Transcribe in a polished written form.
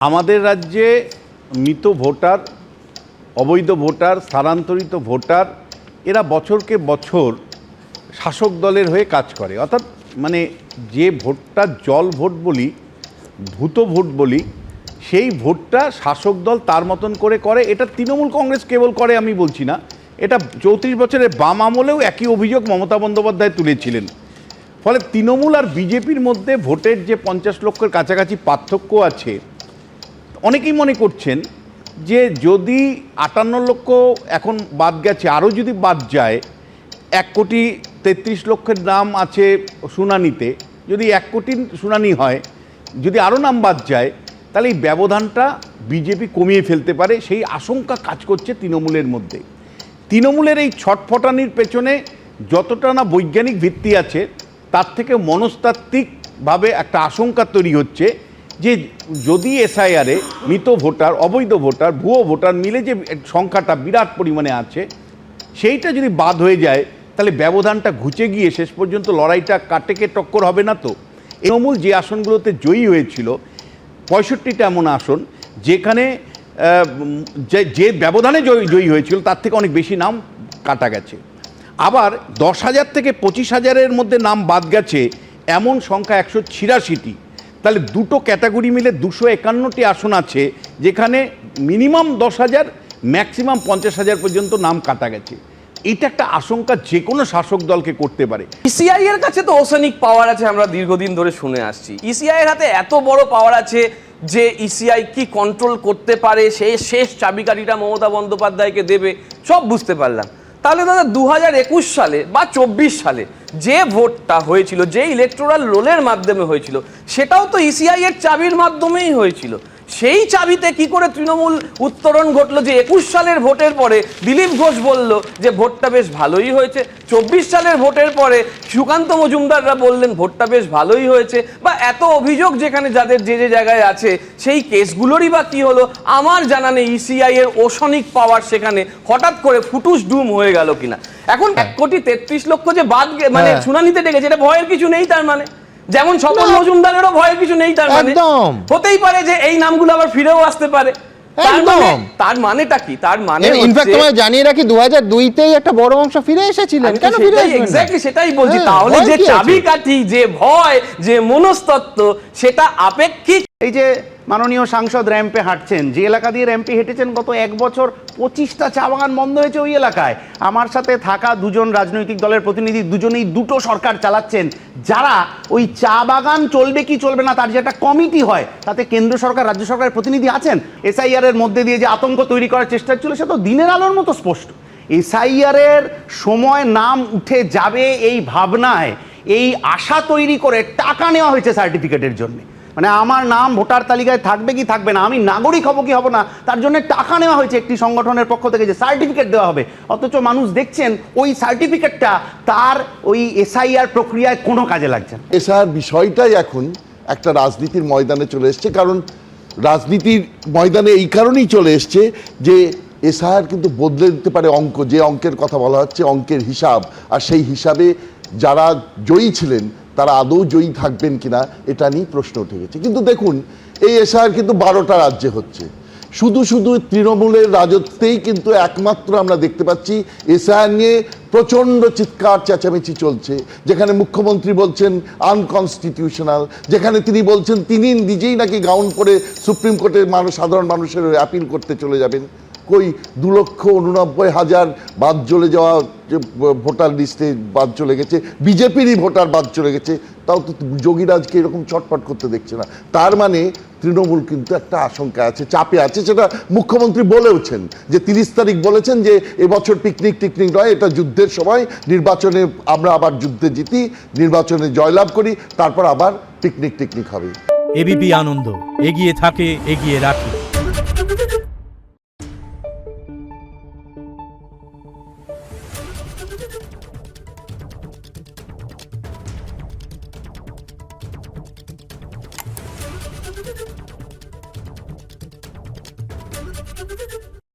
আমাদের রাজ্যে মৃত ভোটার, অবৈধ ভোটার, স্থানান্তরিত ভোটার এরা বছরকে বছর শাসক দলের হয়ে কাজ করে। অর্থাৎ মানে যে ভোটটা জল ভোট বলি, ভূত ভোট বলি, সেই ভোটটা শাসক দল তার মতন করে করে। এটা তৃণমূল কংগ্রেস কেবল করে আমি বলছি না, এটা 34 বছরের বাম আমলেও একই অভিযোগ মমতা বন্দ্যোপাধ্যায় তুলেছিলেন। ফলে তৃণমূল আর বিজেপির মধ্যে ভোটের যে 50 লক্ষের কাছাকাছি পার্থক্য আছে, অনেকেই মনে করছেন যে যদি 58 লক্ষ এখন বাদ গেছে, আরও যদি বাদ যায়, 1,33,00,000 নাম আছে শুনানিতে, যদি 1 কোটি শুনানি হয়, যদি আরও নাম বাদ যায়, তাহলে এই ব্যবধানটা বিজেপি কমিয়ে ফেলতে পারে, সেই আশঙ্কা কাজ করছে তৃণমূলের মধ্যে। তৃণমূলের এই ছটফটানির পেছনে যতটা না বৈজ্ঞানিক ভিত্তি আছে, তার থেকে মনস্তাত্ত্বিকভাবে একটা আশঙ্কা তৈরি হচ্ছে যে যদি এসআইআরে মৃত ভোটার, অবৈধ ভোটার, ভুয়ো ভোটার মিলে যে সংখ্যাটা বিরাট পরিমাণে আছে, সেইটা যদি বাদ হয়ে যায়, তাহলে ব্যবধানটা ঘুচে গিয়ে শেষ পর্যন্ত লড়াইটা কাটেকে টক্কর হবে না। তো তৃণমূল যে আসনগুলোতে জয়ী হয়েছিল, 65টা এমন আসন যেখানে যে ব্যবধানে জয়ী হয়েছিল তার থেকে অনেক বেশি নাম কাটা গেছে। আবার 10,000 থেকে 25,000-এর মধ্যে নাম বাদ গেছে এমন সংখ্যা 186টি। তাহলে দুটো ক্যাটাগরি মিলে 251টি আসন আছে যেখানে মিনিমাম 10,000, ম্যাক্সিমাম 50,000 পর্যন্ত নাম কাটা গেছে। এটা একটা আশঙ্কা যে কোনো শাসক দলকে করতে পারে। ইসিআই এর কাছে তো অসনিক পাওয়ার আছে, আমরা দীর্ঘদিন ধরে শুনে আসছি। ইসিআই এর হাতে এত বড় পাওয়ার আছে যে ইসিআই কি কন্ট্রোল করতে পারে, সেই শেষ চাবিকাঠিটা মমতা বন্দ্যোপাধ্যায়কে দেবে, সব বুঝতে পারলাম। তাহলে দাদা 2021 সালে বা 24 সালে যে ভোটটা হয়েছিল, যে ইলেকটোরাল রোলের মাধ্যমে হয়েছিল, সেটাও তো ইসিআই এর চাবির মাধ্যমেই হয়েছিল। সেই চাবিতে কি করে তৃণমূল উত্তরণ ঘটলো যে 21 সালের ভোটের পরে দিলীপ ঘোষ বলল যে ভোটটা বেশ ভালোই হয়েছে, 24 সালের ভোটের পরে সুকান্ত মজুমদাররা বললেন ভোটটা বেশ ভালোই হয়েছে, বা এত অভিযোগ যেখানে যাদের যে যে জায়গায় আছে সেই কেসগুলোরই বা কি হলো? আমার জানা নেই ইসিআই এর অসনিক পাওয়ার সেখানে হঠাৎ করে ফুটুস ডুম হয়ে গেল কিনা। এখন 1,33,00,000 যে বাদ মানে শুনানিতে ডেকেছে, এটা ভয়ের কিছু নেই তার মানে? যেমন স্বপন মজুমদারেরও ভয়ের কিছু নেই তার মানে? হতেই পারে যে এই নামগুলো আবার ফিরেও আসতে পারে। তার মানেটা কি? তার মানে ইনফ্যাক্ট তোমায় জানিয়ে রাখি 2002-তেই একটা বড় অংশ ফিরে এসেছিলেন। কেন ফিরে আসবেন? এক্স্যাক্টলি সেটাই বলছি। তাহলে যে চাবিকাঠি, যে ভয়, যে মনস্তত্ত্ব, সেটা আপেক্ষিক। এই যে মাননীয় সাংসদ র্যাম্পে হাঁটছেন, যে এলাকা দিয়ে র্যাম্পে হেঁটেছেন গত 1 বছর 25টা চা বাগান বন্ধ হয়েছে ওই এলাকায়। আমার সাথে থাকা দুজন রাজনৈতিক দলের প্রতিনিধি, দুজনেই দুটো সরকার চালাচ্ছেন, যারা ওই চা বাগান চলবে কি চলবে না তার যে একটা কমিটি হয়, তাতে কেন্দ্র সরকার, রাজ্য সরকারের প্রতিনিধি আছেন। এসআইআর এর মধ্যে দিয়ে যে আতঙ্ক তৈরি করার চেষ্টা ছিল, সে তো দিনের আলোর মতো স্পষ্ট। এসআইআর এর সময় নাম উঠে যাবে এই ভাবনায়, এই আশা তৈরি করে টাকা নেওয়া হয়েছে সার্টিফিকেটের জন্য। মানে আমার নাম ভোটার তালিকায় থাকবে কি থাকবে না, আমি নাগরিক হব কি হব না, তার জন্য টাকা নেওয়া হয়েছে একটি সংগঠনের পক্ষ থেকে যে সার্টিফিকেট দেওয়া হবে। অথচ মানুষ দেখছেন ওই সার্টিফিকেটটা তার ওই এসআইআর প্রক্রিয়ায় কোনো কাজে লাগছে না। এসআইআর বিষয়টাই এখন একটা রাজনীতির ময়দানে চলে এসছে। কারণ রাজনীতির ময়দানে এই কারণেই চলে এসছে যে এসআইআর কিন্তু বদলে দিতে পারে অঙ্ক, যে অঙ্কের কথা বলা হচ্ছে, অঙ্কের হিসাব। আর সেই হিসাবে যারা জয়ী ছিলেন তারা আদৌ জয়ী থাকবেন কিনা এটা নিয়ে প্রশ্ন উঠে গেছে। কিন্তু দেখুন, এই এসআইআর কিন্তু 12টা রাজ্যে হচ্ছে। শুধু তৃণমূলের রাজত্বেই কিন্তু একমাত্র আমরা দেখতে পাচ্ছি এসআইআর নিয়ে প্রচণ্ড চিৎকার চেঁচামেচি চলছে। যেখানে মুখ্যমন্ত্রী বলছেন আনকনস্টিটিউশনাল, যেখানে তিনি বলছেন তিনি নিজেই নাকি গাউন পরে সুপ্রিম কোর্টের সাধারণ মানুষের অ্যাপিল করতে চলে যাবেন। কই 2,89,000 বাদ চলে যাওয়া ভোটার লিস্টে বাদ চলে গেছে, বিজেপিরই ভোটার বাদ চলে গেছে, তাও তো যোগীরাজকে এরকম চটপট করতে দেখছে না। তার মানে তৃণমূল কিন্তু একটা আশঙ্কা আছে, চাপে আছে। সেটা মুখ্যমন্ত্রী বলেওছেন যে 30 তারিখ বলেছেন যে এবছর পিকনিক নয়, এটা যুদ্ধের সময়, নির্বাচনে আমরা আবার যুদ্ধে জিতি, নির্বাচনে জয়লাভ করি, তারপর আবার পিকনিক হবে। এবিপি আনন্দ, এগিয়ে থাকে, এগিয়ে রাখে।